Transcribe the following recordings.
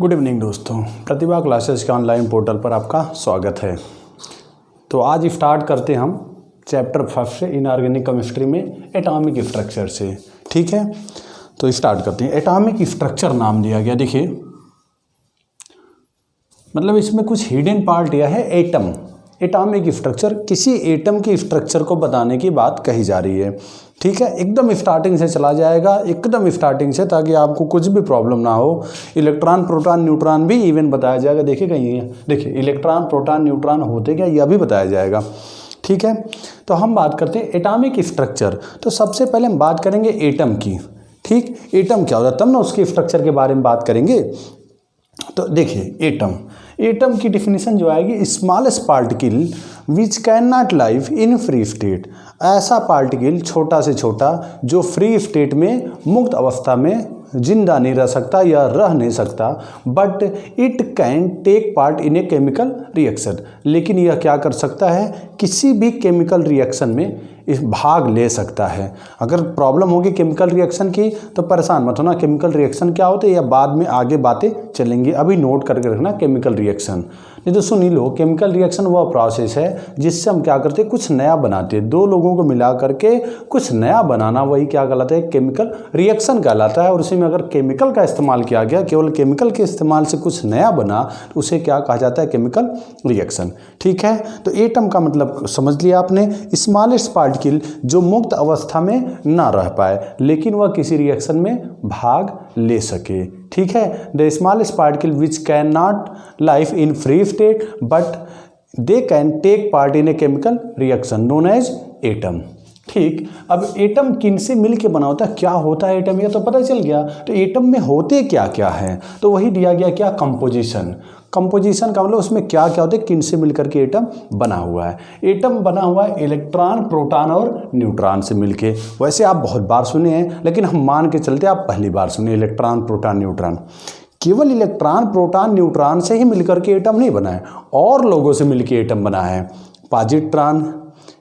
Good evening दोस्तों, प्रतिभा classes के online portal पर आपका स्वागत है। तो आज स्टार्ट करते हम चैप्टर 5 से इनऑर्गेनिक केमिस्ट्री में एटॉमिक स्ट्रक्चर से। ठीक है, तो स्टार्ट करते हैं। एटॉमिक स्ट्रक्चर नाम दिया गया, देखिए मतलब इसमें कुछ हिडन पार्ट यह है एटम। एटॉमिक स्ट्रक्चर, किसी एटम की स्ट्रक्चर को बताने की बात कही जा रही है। ठीक है, एकदम स्टार्टिंग से चला जाएगा, एकदम स्टार्टिंग से, ताकि आपको कुछ भी प्रॉब्लम ना हो। इलेक्ट्रॉन प्रोटॉन न्यूट्रॉन भी इवन बताया जाएगा। देखिए कहीं, देखिए इलेक्ट्रॉन प्रोटॉन न्यूट्रॉन होते क्या, यह भी बताया जाएगा। ठीक है, तो हम बात करते हैं एटॉमिक स्ट्रक्चर। तो सबसे पहले हम बात करेंगे एटम की। ठीक, एटम क्या होता है, तब ना उसके स्ट्रक्चर के बारे में बात करेंगे। तो देखिए एटम की डिफिनीशन जो आएगी, smallest particle which can not live in free state. ऐसा पार्टिकल छोटा से छोटा जो फ्री स्टेट में, मुक्त अवस्था में जिंदा नहीं रह सकता या रह नहीं सकता, but it can take part in a chemical reaction. लेकिन यह क्या कर सकता है, किसी भी केमिकल रिएक्शन में इस भाग ले सकता है। अगर प्रॉब्लम होगी केमिकल रिएक्शन की तो परेशान मत होना, केमिकल रिएक्शन क्या होते हैं या बाद में आगे बातें चलेंगी, अभी नोट करके रखना केमिकल रिएक्शन। नहीं तो सुन ही लो, केमिकल रिएक्शन वह प्रोसेस है जिससे हम क्या करते हैं, कुछ नया बनाते हैं। दो लोगों को मिला करके कुछ नया बनाना, वही क्या कहलाता है, केमिकल रिएक्शन कहलाता है। और उसी में अगर केमिकल का इस्तेमाल किया गया, केवल केमिकल के इस्तेमाल से कुछ नया बना, तो उसे क्या कहा जाता है, केमिकल रिएक्शन। ठीक है, तो एटम का मतलब समझ लिया आपने, स्मॉलेस्ट पार्टिकल जो मुक्त अवस्था में ना रह पाए लेकिन वह किसी रिएक्शन में भाग ले सके। ठीक है, the smallest particle which can not live in free state but they can take part in a chemical reaction known as atom. ठीक, अब एटम किन से मिलके बना होता है, क्या होता है एटम, यह तो पता चल गया। तो एटम में होते क्या क्या है, तो वही दिया गया, क्या, कंपोजिशन। कंपोजिशन का मतलब उसमें क्या क्या होते हैं, किन से मिलकर के एटम बना हुआ है। एटम बना हुआ है इलेक्ट्रॉन, प्रोटॉन और न्यूट्रॉन से मिलके। वैसे आप बहुत बार सुने हैं, लेकिन हम मान के चलते आप पहली बार सुने इलेक्ट्रॉन, प्रोटॉन, न्यूट्रॉन। केवल इलेक्ट्रॉन, प्रोटॉन, न्यूट्रॉन से ही मिलकर के एटम नहीं बना है, और लोगों से मिलकर एटम बना है। Positron,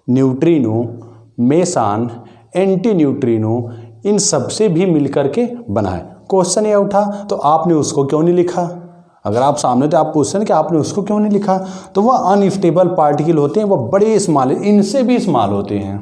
neutrino, meson, anti neutrino, इन सब से भी मिलकर के बना है। क्वेश्चन ये उठा, तो आपने उसको क्यों नहीं लिखा। अगर आप सामने तो आप पूछते हैं कि आपने उसको क्यों नहीं लिखा, तो वह अनस्टेबल पार्टिकल होते हैं, वह बड़े स्मॉल, इनसे भी स्मॉल होते हैं।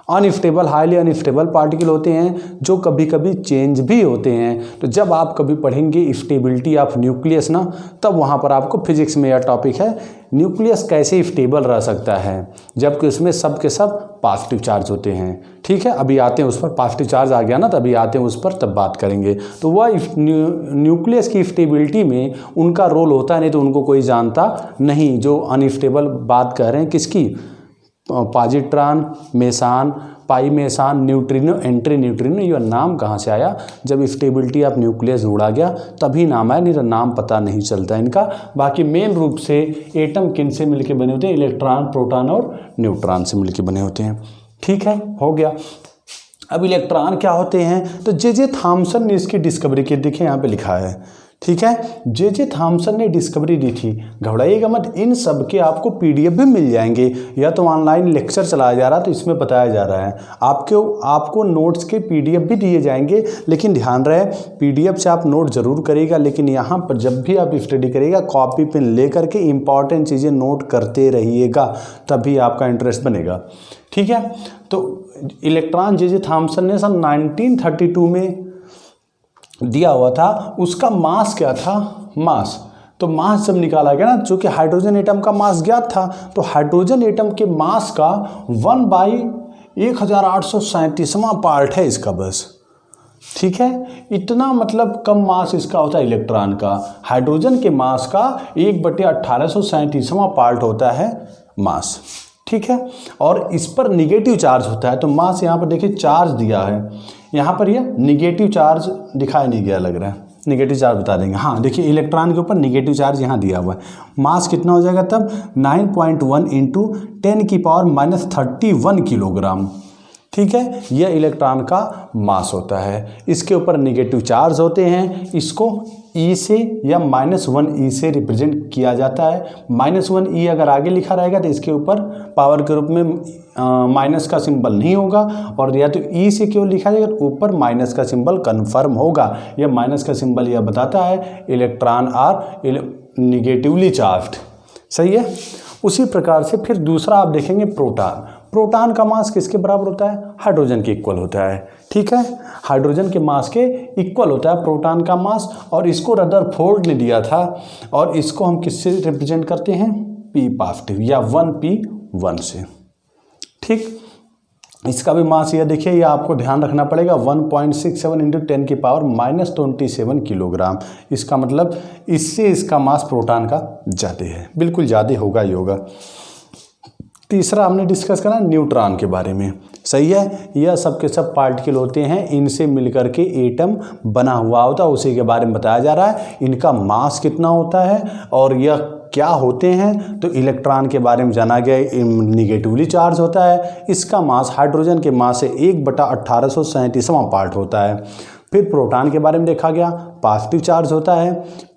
अनस्टेबल, हाईली अनस्टेबल पार्टिकल होते हैं जो कभी कभी चेंज भी होते हैं। तो जब आप कभी पढ़ेंगे स्टेबिलिटी ऑफ न्यूक्लियस ना, तब वहाँ पर आपको फिजिक्स में यह टॉपिक है, न्यूक्लियस कैसे स्टेबल रह सकता है जबकि उसमें सब के सब पॉजिटिव चार्ज होते हैं। ठीक है, अभी आते हैं उस पर, पॉजिटिव चार्ज आ गया ना, तभी आते हैं उस पर, तब बात करेंगे। तो वह न्यूक्लियस की स्टेबिलिटी में उनका रोल होता है, नहीं तो उनको कोई जानता नहीं। जो अनस्टेबल बात कह रहे हैं किसकी, पॉजिट्रॉन, मेसान, पाई मेसान, न्यूट्रिनो, एंटी न्यूट्रिनो, यह नाम कहाँ से आया, जब स्टेबिलिटी ऑफ न्यूक्लियस जोड़ा गया तभी नाम आया, नहीं तो नाम पता नहीं चलता इनका। बाकी मेन रूप से एटम किन से मिलके बने होते हैं, इलेक्ट्रॉन, प्रोटॉन और न्यूट्रॉन से मिलके बने होते हैं। ठीक है, हो गया। अब इलेक्ट्रॉन क्या होते हैं, तो जे थॉम्सन ने इसकी डिस्कवरी की, देखिए यहाँ पे लिखा है। ठीक है, जे थॉम्सन ने डिस्कवरी दी थी। घबराइएगा मत, इन सब के आपको पीडीएफ भी मिल जाएंगे, या तो ऑनलाइन लेक्चर चलाया जा रहा है तो इसमें बताया जा रहा है। आपको नोट्स के पीडीएफ भी दिए जाएंगे, लेकिन ध्यान रहे पीडीएफ से आप नोट जरूर करिएगा, लेकिन यहाँ पर जब भी आप स्टडी करिएगा कॉपी पेन ले करके इंपॉर्टेंट चीज़ें नोट करते रहिएगा, तभी आपका इंटरेस्ट बनेगा। ठीक है, तो इलेक्ट्रॉन जे थॉम्सन ने सन 1932 में दिया हुआ था। उसका मास क्या था, मास, तो मास जब निकाला गया ना, चूँकि हाइड्रोजन एटम का मास ज्ञात था, तो हाइड्रोजन एटम के मास का 1/1837वां पार्ट है इसका बस। ठीक है, इतना मतलब कम मास इसका होता है इलेक्ट्रॉन का। हाइड्रोजन के मास का 1/1837वां पार्ट होता है मास। ठीक है, और इस पर निगेटिव चार्ज होता है। तो मास यहाँ पर देखिए चार्ज दिया है, यहाँ पर ये निगेटिव चार्ज दिखाई नहीं गया, लग रहा है निगेटिव चार्ज बता देंगे। हाँ देखिए, इलेक्ट्रॉन के ऊपर निगेटिव चार्ज यहाँ दिया हुआ है। मास कितना हो जाएगा तब, 9.1 × 10⁻³ किलोग्राम। ठीक है, यह इलेक्ट्रॉन का मास होता है। इसके ऊपर निगेटिव चार्ज होते हैं, इसको E से या -1e से रिप्रेजेंट किया जाता है। -1e अगर आगे लिखा रहेगा तो इसके ऊपर पावर के रूप में माइनस का सिंबल नहीं होगा, और या तो E से क्यों लिखा जाएगा तो ऊपर माइनस का सिंबल कन्फर्म होगा। यह माइनस का सिंबल यह बताता है इलेक्ट्रॉन आर निगेटिवली चार्ज्ड। सही है। उसी प्रकार से फिर दूसरा आप देखेंगे प्रोटॉन। प्रोटॉन का मास किसके बराबर होता है? हाइड्रोजन के इक्वल होता है। ठीक है, हाइड्रोजन के मास के इक्वल होता है प्रोटॉन का मास, और इसको रदरफोर्ड ने दिया था, और इसको हम किससे रिप्रेजेंट करते हैं? P पॉजिटिव या 1p1 से। ठीक, इसका भी मास यह देखिए, यह आपको ध्यान रखना पड़ेगा 1.67 × 10⁻⁻27 किलोग्राम। इसका मतलब इससे इसका मास प्रोटॉन का ज़्यादा है, बिल्कुल ज़्यादा होगा ही होगा। तीसरा हमने डिस्कस करा न्यूट्रॉन के बारे में। सही है, यह सब के सब पार्टिकल होते हैं, इनसे मिलकर के एटम बना हुआ होता है, उसी के बारे में बताया जा रहा है। इनका मास कितना होता है और यह क्या होते हैं, तो इलेक्ट्रॉन के बारे में जाना गया, निगेटिवली चार्ज होता है। इसका मास हाइड्रोजन के मास से 1/1837वां पार्ट होता है। फिर प्रोटॉन के बारे में देखा गया, पॉजिटिव चार्ज होता है,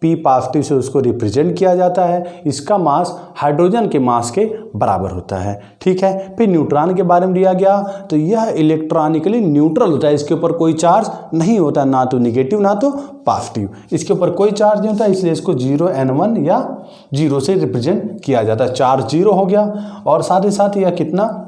P पॉजिटिव से उसको रिप्रेजेंट किया जाता है। इसका मास हाइड्रोजन के मास के बराबर होता है। ठीक है, फिर न्यूट्रॉन के बारे में दिया गया, तो यह इलेक्ट्रॉनिकली न्यूट्रल होता है, इसके ऊपर कोई चार्ज नहीं होता, ना तो निगेटिव ना तो पॉजिटिव, इसके ऊपर कोई चार्ज नहीं होता, इसलिए इसको 0n1 या 0 से रिप्रेजेंट किया जाता है। चार्ज 0 हो गया, और साथ ही साथ यह कितना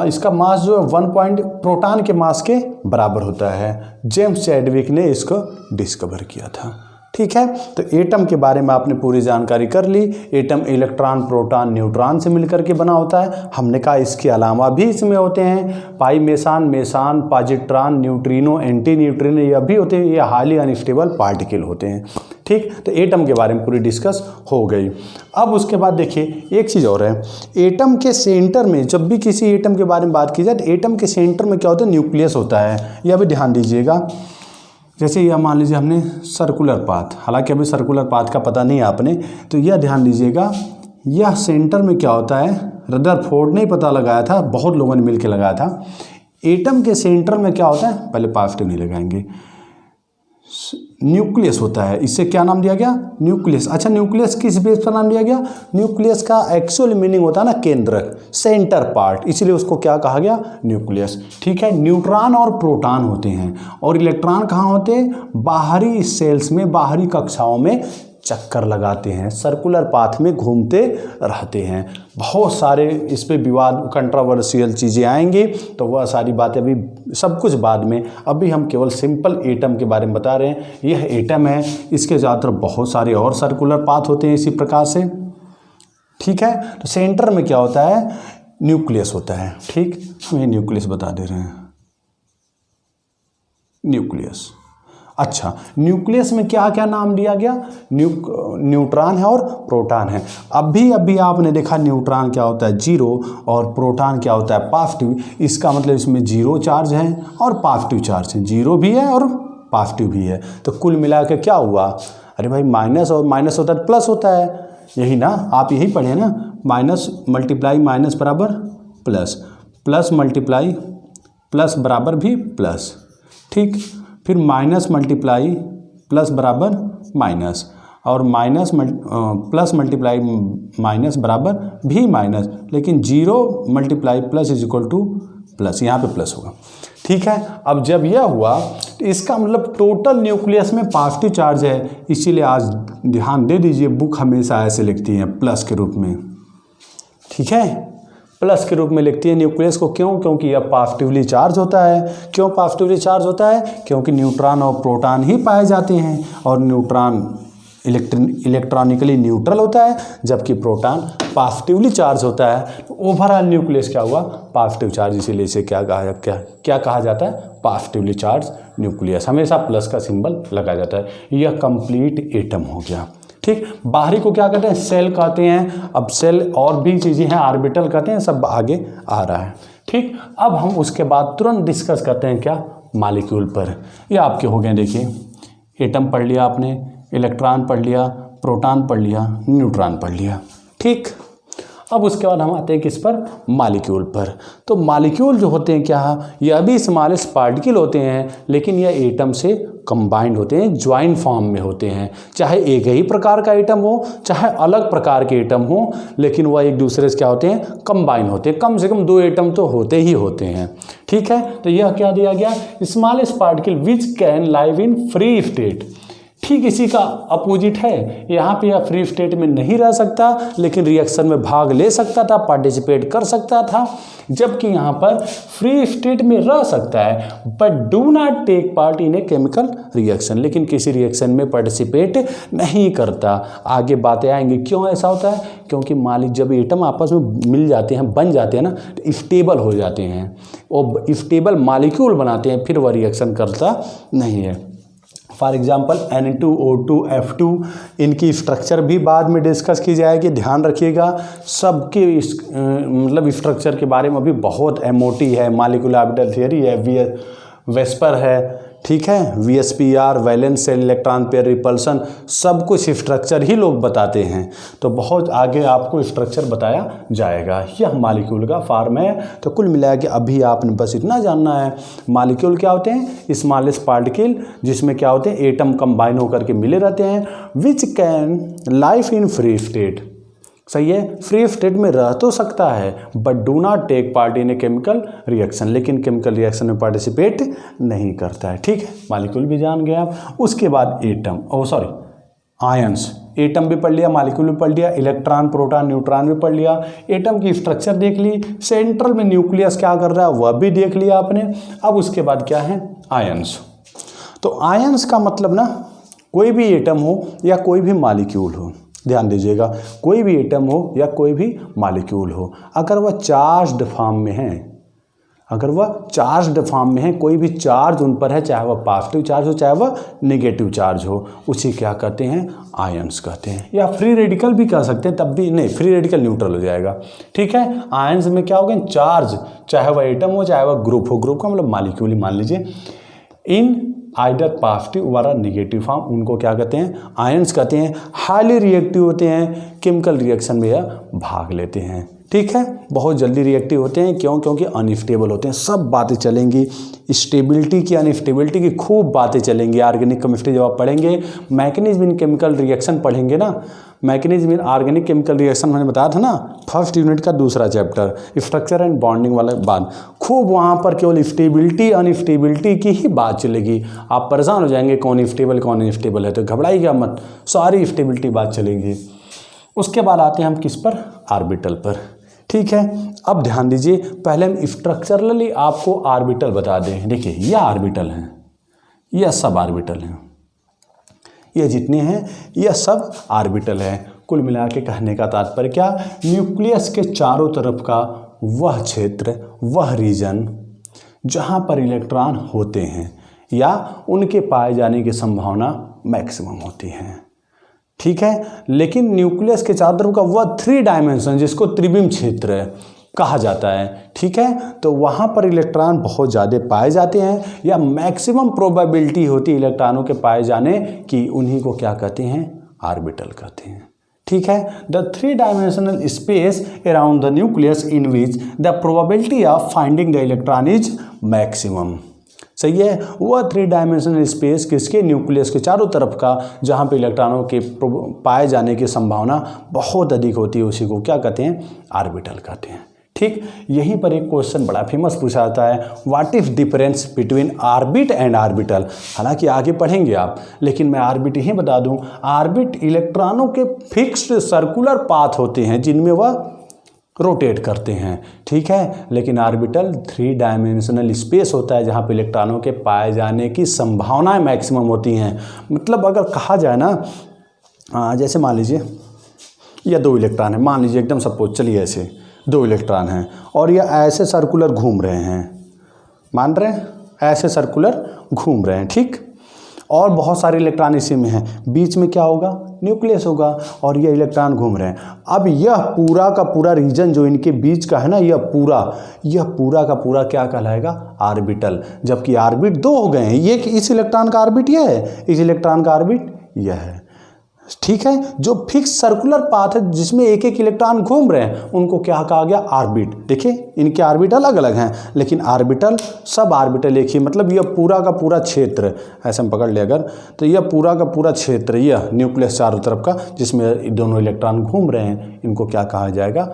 इसका मास जो 1 प्रोटॉन के मास के बराबर होता है। जेम्स चैडविक ने इसको डिस्कवर किया था। ठीक है, तो एटम के बारे में आपने पूरी जानकारी कर ली। एटम इलेक्ट्रॉन, प्रोटॉन, न्यूट्रॉन से मिलकर के बना होता है। हमने कहा इसके अलावा भी इसमें होते हैं pi meson, meson, positron, neutrino, anti neutrino, यह भी होते हैं। ये हाईली अनस्टेबल पार्टिकल होते हैं। ठीक, तो एटम के बारे में पूरी डिस्कस हो गई। अब उसके बाद देखिए एक चीज़ और है, एटम के सेंटर में, जब भी किसी एटम के बारे में बात की जाए तो एटम के सेंटर में क्या होता है? न्यूक्लियस होता है। यह भी ध्यान दीजिएगा। जैसे यह मान लीजिए हमने सर्कुलर पाथ, हालांकि अभी सर्कुलर पाथ का पता नहीं है आपने, तो यह ध्यान दीजिएगा, यह सेंटर में क्या होता है? रदरफोर्ड ने पता लगाया था, बहुत लोगों ने मिलकर लगाया था। एटम के सेंटर में क्या होता है? पहले पॉजिटिव नहीं लगाएंगे, न्यूक्लियस होता है। इससे क्या नाम दिया गया? न्यूक्लियस। अच्छा, न्यूक्लियस किस बेस पर नाम दिया गया? न्यूक्लियस का एक्चुअल मीनिंग होता है ना केंद्रक, सेंटर पार्ट, इसीलिए उसको क्या कहा गया? न्यूक्लियस। ठीक है, न्यूट्रॉन और प्रोटॉन होते हैं, और इलेक्ट्रॉन कहाँ होते हैं? बाहरी सेल्स में, बाहरी कक्षाओं में चक्कर लगाते हैं, सर्कुलर पाथ में घूमते रहते हैं। बहुत सारे इस पे विवाद, कंट्रोवर्शियल चीज़ें आएंगी, तो वह सारी बातें अभी सब कुछ बाद में। अभी हम केवल सिंपल एटम के बारे में बता रहे हैं। यह एटम है, इसके ज़्यादातर बहुत सारे और सर्कुलर पाथ होते हैं इसी प्रकार से। ठीक है, तो सेंटर में क्या होता है? न्यूक्लियस होता है। ठीक, हम ये न्यूक्लियस बता दे रहे हैं, न्यूक्लियस। अच्छा, न्यूक्लियस में क्या क्या नाम दिया गया? न्यूट्रॉन है और प्रोटॉन है। अभी आपने देखा न्यूट्रॉन क्या होता है? 0, और प्रोटॉन क्या होता है? पॉजिटिव। इसका मतलब इसमें 0 चार्ज है और पॉजिटिव चार्ज है, 0 भी है और पॉजिटिव भी है। तो कुल मिला के क्या हुआ? अरे भाई, माइनस और माइनस होता है प्लस होता है, यही ना, आप यही पढ़े ना, माइनस मल्टीप्लाई माइनस बराबर प्लस, प्लस मल्टीप्लाई प्लस बराबर भी प्लस। ठीक, फिर माइनस मल्टीप्लाई प्लस बराबर माइनस, और माइनस प्लस मल्टीप्लाई माइनस बराबर भी माइनस, लेकिन 0 multiply plus is equal two plus, यहाँ पे प्लस होगा। ठीक है, अब जब यह हुआ तो इसका मतलब टोटल न्यूक्लियस में पॉजिटिव चार्ज है, इसीलिए आज ध्यान दे दीजिए, बुक हमेशा ऐसे लिखती है प्लस के रूप में। ठीक है, प्लस के रूप में लिखती है न्यूक्लियस को। क्यों? क्योंकि यह पॉजिटिवली चार्ज होता है। क्यों पॉजिटिवली चार्ज होता है? क्योंकि न्यूट्रॉन और प्रोटॉन ही पाए जाते हैं, और न्यूट्रॉन इलेक्ट्रॉनिकली न्यूट्रल होता है, जबकि प्रोटॉन पॉजिटिवली चार्ज होता है। तो ओवरऑल न्यूक्लियस क्या हुआ? पॉजिटिव चार्ज, इसीलिए इसे क्या कहा जाता है? Positively charge nucleus. हमेशा प्लस का सिंबल लगाया जाता है। यह कंप्लीट एटम हो गया। ठीक, बाहरी को क्या कहते हैं? सेल कहते हैं। अब सेल और भी चीज़ें हैं, ऑर्बिटल कहते हैं, सब आगे आ रहा है। ठीक, अब हम उसके बाद तुरंत डिस्कस करते हैं क्या? मॉलिक्यूल पर। ये आपके हो गए, देखिए, एटम पढ़ लिया आपने, इलेक्ट्रॉन पढ़ लिया, प्रोटॉन पढ़ लिया, न्यूट्रॉन पढ़ लिया। ठीक, अब उसके बाद हम आते हैं किस पर, मालिक्यूल पर। तो मालिक्यूल जो होते हैं क्या, यह भी स्मॉलेस्ट पार्टिकल होते हैं, लेकिन यह एटम से कंबाइंड होते हैं, ज्वाइंट फॉर्म में होते हैं। चाहे एक ही प्रकार का एटम हो, चाहे अलग प्रकार के एटम हो, लेकिन वह एक दूसरे से क्या होते हैं, कंबाइन होते हैं। कम से कम 2 एटम तो होते ही होते हैं। ठीक है, तो यह क्या दिया गया, smallest particle which can live in free state. ठीक इसी का अपोजिट है, यहाँ पे यह फ्री स्टेट में नहीं रह सकता, लेकिन रिएक्शन में भाग ले सकता था, पार्टिसिपेट कर सकता था, जबकि यहाँ पर फ्री स्टेट में रह सकता है but do not take part in a chemical reaction, लेकिन किसी रिएक्शन में पार्टिसिपेट नहीं करता। आगे बातें आएंगी क्यों ऐसा होता है, क्योंकि मालिक जब एटम आपस में मिल जाते हैं, बन जाते हैं ना, तो स्टेबल हो जाते हैं, और स्टेबल मॉलिक्यूल बनाते हैं, फिर वह रिएक्शन करता नहीं है। फॉर एग्जाम्पल N2O2 F2, इनकी स्ट्रक्चर भी बाद में डिस्कस की जाएगी, ध्यान रखिएगा। सबके मतलब स्ट्रक्चर के बारे में अभी बहुत MOT है, मॉलिक्यूलर ऑर्बिटल थियरी है, वेस्पर है, ठीक है, VSPR, valence shell electron pair repulsion, सब कुछ स्ट्रक्चर ही लोग बताते हैं। तो बहुत आगे आपको स्ट्रक्चर बताया जाएगा। यह मॉलिक्यूल का फॉर्म है। तो कुल मिला के अभी आपने बस इतना जानना है, मॉलिक्यूल क्या होते हैं, स्मॉलेस्ट पार्टिकल, जिसमें क्या होते हैं, एटम कंबाइन होकर के मिले रहते हैं, which can life in free state. सही है, फ्री स्टेट में रह तो सकता है but do not take part in a chemical reaction, लेकिन केमिकल रिएक्शन में पार्टिसिपेट नहीं करता है। ठीक है, मॉलिक्यूल भी जान गए आप। उसके बाद एटम, आयंस, एटम भी पढ़ लिया, मॉलिक्यूल भी पढ़ लिया, इलेक्ट्रॉन, प्रोटॉन, न्यूट्रॉन भी पढ़ लिया, एटम की स्ट्रक्चर देख ली, सेंट्रल में न्यूक्लियस क्या कर रहा है वह भी देख लिया आपने। अब उसके बाद क्या है, आयंस। तो आयंस का मतलब ना, कोई भी एटम हो या कोई भी मॉलिक्यूल हो, ध्यान दीजिएगा, कोई भी एटम हो या कोई भी मॉलिक्यूल हो, अगर वह चार्ज्ड फॉर्म में है, अगर वह चार्ज्ड फॉर्म में है, कोई भी चार्ज उन पर है, चाहे वह पॉजिटिव चार्ज हो चाहे वह नेगेटिव चार्ज हो, उसे क्या कहते हैं, आयंस कहते हैं। या फ्री रेडिकल भी कह सकते हैं, तब भी नहीं, फ्री रेडिकल न्यूट्रल हो जाएगा। ठीक है, आयंस में क्या होगा, चार्ज, चाहे वह एटम हो चाहे वह ग्रुप हो, ग्रुप का मतलब मॉलिक्यूल ही मान लीजिए, इन आइदर पॉजिटिव वाला नेगेटिव फॉर्म, उनको क्या कहते हैं, आयंस कहते हैं। हाईली रिएक्टिव होते हैं, केमिकल रिएक्शन में यह भाग लेते हैं। ठीक है, बहुत जल्दी रिएक्टिव होते हैं, क्यों, क्योंकि अनस्टेबल होते हैं। सब बातें चलेंगी, स्टेबिलिटी की, अनस्टेबिलिटी की खूब बातें चलेंगी। ऑर्गेनिक केमिस्ट्री जब आप पढ़ेंगे, मैकेनिज्म इन केमिकल रिएक्शन पढ़ेंगे ना, mechanism in organic chemical reaction मैंने बताया था ना, फर्स्ट यूनिट का दूसरा चैप्टर, स्ट्रक्चर एंड बॉन्डिंग वाला बात, खूब वहाँ पर केवल स्टेबिलिटी अनस्टेबिलिटी की ही बात चलेगी। आप परेशान हो जाएंगे कौन स्टेबल कौन अनस्टेबल है, तो घबराइएगा मत, सारी स्टेबिलिटी बात चलेगी। उसके बाद आते हैं हम किस पर, ऑर्बिटल पर। ठीक है, अब ध्यान दीजिए, पहले हम स्ट्रक्चरली आपको ऑर्बिटल बता दें। देखिए, यह ऑर्बिटल हैं, यह सब ऑर्बिटल हैं, ये जितने हैं यह सब ऑर्बिटल है। कुल मिला के कहने का तात्पर्य क्या, न्यूक्लियस के चारों तरफ का वह क्षेत्र, वह रीजन जहाँ पर इलेक्ट्रॉन होते हैं या उनके पाए जाने की संभावना मैक्सिमम होती है। ठीक है, लेकिन न्यूक्लियस के चारों तरफ का वह 3 डायमेंशन, जिसको त्रिविम क्षेत्र कहा जाता है। ठीक है, तो वहाँ पर इलेक्ट्रॉन बहुत ज़्यादा पाए जाते हैं या मैक्सिमम प्रोबेबिलिटी होती है इलेक्ट्रॉनों के पाए जाने की, उन्हीं को क्या कहते हैं, ऑर्बिटल कहते हैं। ठीक है, the 3 dimensional space around the nucleus in which the probability of finding the electron is maximum. सही है, वह 3 डायमेंशनल स्पेस किसके, न्यूक्लियस के चारों तरफ का, जहाँ पे इलेक्ट्रॉनों के पाए जाने की संभावना बहुत अधिक होती है, उसी को क्या कहते हैं, ऑर्बिटल कहते हैं। ठीक, यहीं पर एक क्वेश्चन बड़ा फेमस पूछा जाता है, what if difference between orbit and orbital. हालांकि आगे पढ़ेंगे आप, लेकिन मैं ऑर्बिट ही बता दूं, ऑर्बिट इलेक्ट्रॉनों के फिक्स्ड सर्कुलर पाथ होते हैं जिनमें वह रोटेट करते हैं। ठीक है, लेकिन ऑर्बिटल 3 डायमेंशनल स्पेस होता है जहाँ पे इलेक्ट्रॉनों के पाए जाने की संभावनाएं मैक्सिमम होती हैं। मतलब अगर कहा जाए ना, जैसे मान लीजिए यह 2 इलेक्ट्रॉन है, मान लीजिए एकदम सपोज, चलिए ऐसे 2 इलेक्ट्रॉन हैं और ये ऐसे सर्कुलर घूम रहे हैं, मान रहे हैं, ऐसे सर्कुलर घूम रहे हैं। ठीक, और बहुत सारे इलेक्ट्रॉन इसी में हैं, बीच में क्या होगा, न्यूक्लियस होगा, और ये इलेक्ट्रॉन घूम रहे हैं। अब यह पूरा का पूरा रीजन जो इनके बीच का है ना, यह पूरा का पूरा क्या कहलाएगा, ऑर्बिटल। जबकि ऑर्बिट 2 हो गए हैं, ये इस इलेक्ट्रॉन का ऑर्बिट यह है, इस इलेक्ट्रॉन का ऑर्बिट यह है। ठीक है। जो फिक्स सर्कुलर पाथ है जिसमें एक एक इलेक्ट्रॉन घूम रहे हैं उनको क्या कहा गया, ऑर्बिट। देखिए इनके ऑर्बिटल अलग अलग हैं लेकिन ऑर्बिटल सब ऑर्बिटल एक ही, मतलब यह पूरा का पूरा क्षेत्र, ऐसे हम पकड़ ले अगर, तो यह पूरा का पूरा क्षेत्र, यह न्यूक्लियस चारों तरफ का जिसमें दोनों इलेक्ट्रॉन घूम रहे हैं, इनको क्या कहा जाएगा,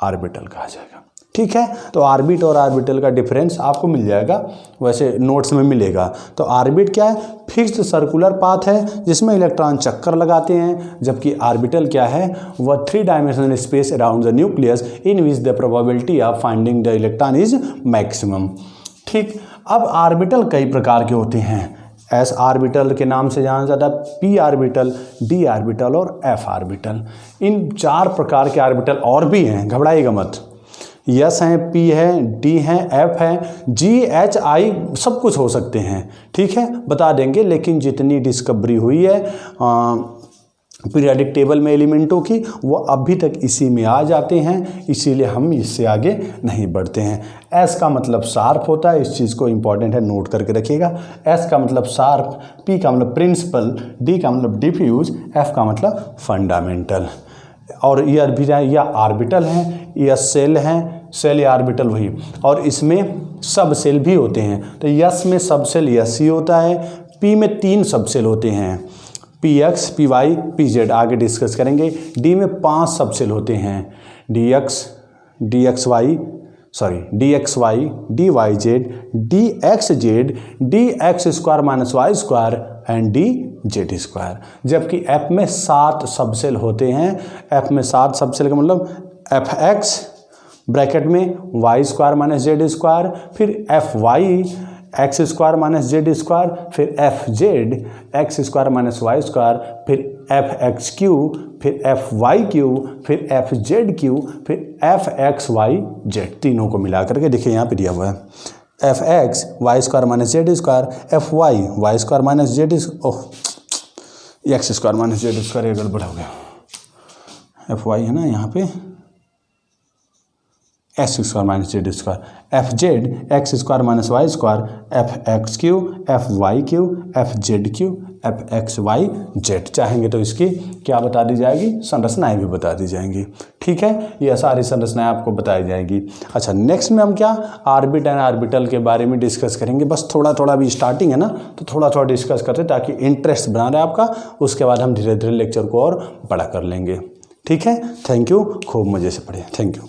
ऑर्बिटल कहा जाएगा। ठीक है, तो ऑर्बिट और ऑर्बिटल का डिफरेंस आपको मिल जाएगा, वैसे नोट्स में मिलेगा। तो ऑर्बिट क्या है, फिक्स्ड सर्कुलर पाथ है जिसमें इलेक्ट्रॉन चक्कर लगाते हैं, जबकि ऑर्बिटल क्या है, वह 3 dimensional space around the nucleus in which the probability of finding the electron is maximum. ठीक, अब ऑर्बिटल कई प्रकार के होते हैं। एस ऑर्बिटल के नाम से जाना जाता है, पी ऑर्बिटल, डी ऑर्बिटल और एफ ऑर्बिटल। इन 4 प्रकार के ऑर्बिटल और भी हैं, घबराइएगा मत। यस हैं, पी है, डी हैं, एफ है, जी, एच, आई, सब कुछ हो सकते हैं। ठीक है, बता देंगे, लेकिन जितनी डिस्कवरी हुई है पीरियोडिक टेबल में एलिमेंटों की, वो अभी तक इसी में आ जाते हैं, इसीलिए हम इससे आगे नहीं बढ़ते हैं। एस का मतलब शार्प होता है, इस चीज़ को इंपॉर्टेंट है, नोट करके रखिएगा। एस का मतलब शार्प, पी का मतलब प्रिंसिपल, डी का मतलब डिफ्यूज, एफ का मतलब फंडामेंटल। और ये भी या ऑर्बिटल हैं या सेल हैं, सेल या ऑर्बिटल वही, और इसमें सब सेल भी होते हैं। तो यस में सब सेल यस ही होता है, पी में 3 सब सेल होते हैं, P X, P Y, P Z, आगे डिस्कस करेंगे। डी में 5 सब सेल होते हैं, D X Y, D Y Z, D X Z, D X square minus Y square and D Z square. जबकि एफ में 7 सब सेल होते हैं। एफ में 7 सब सेल का मतलब एफ एक्स ब्रैकेट में Y square minus Z square, फिर F Y X square minus Z square, फिर F Z X square minus Y square, फिर एफ एक्स क्यू, फिर एफ वाई क्यू, फिर एफ जेड क्यू, फिर F x Y Z. तीनों को मिला करके देखिए यहाँ पे दिया हुआ है, f x y square minus Z square, f y y square minus z, oh x square minus Z square, ये गड़बड़ हो गया। एफ वाई है ना यहाँ पे, X square minus Z square, F Z X square minus Y square, F X Q, F Y Q, F Z Q, F x Y Z. चाहेंगे तो इसकी क्या बता दी जाएगी, संरचनाएं भी बता दी जाएंगी। ठीक है, ये सारी संरचनाएं आपको बताई जाएंगी। अच्छा, नेक्स्ट में हम क्या ऑर्बिट एंड ऑर्बिटल के बारे में डिस्कस करेंगे। बस थोड़ा थोड़ा भी स्टार्टिंग है ना, तो थोड़ा थोड़ा डिस्कस करते ताकि इंटरेस्ट बना रहे आपका, उसके बाद हम धीरे धीरे लेक्चर को और बड़ा कर लेंगे। ठीक है, थैंक यू, खूब मज़े से पढ़िए, थैंक यू।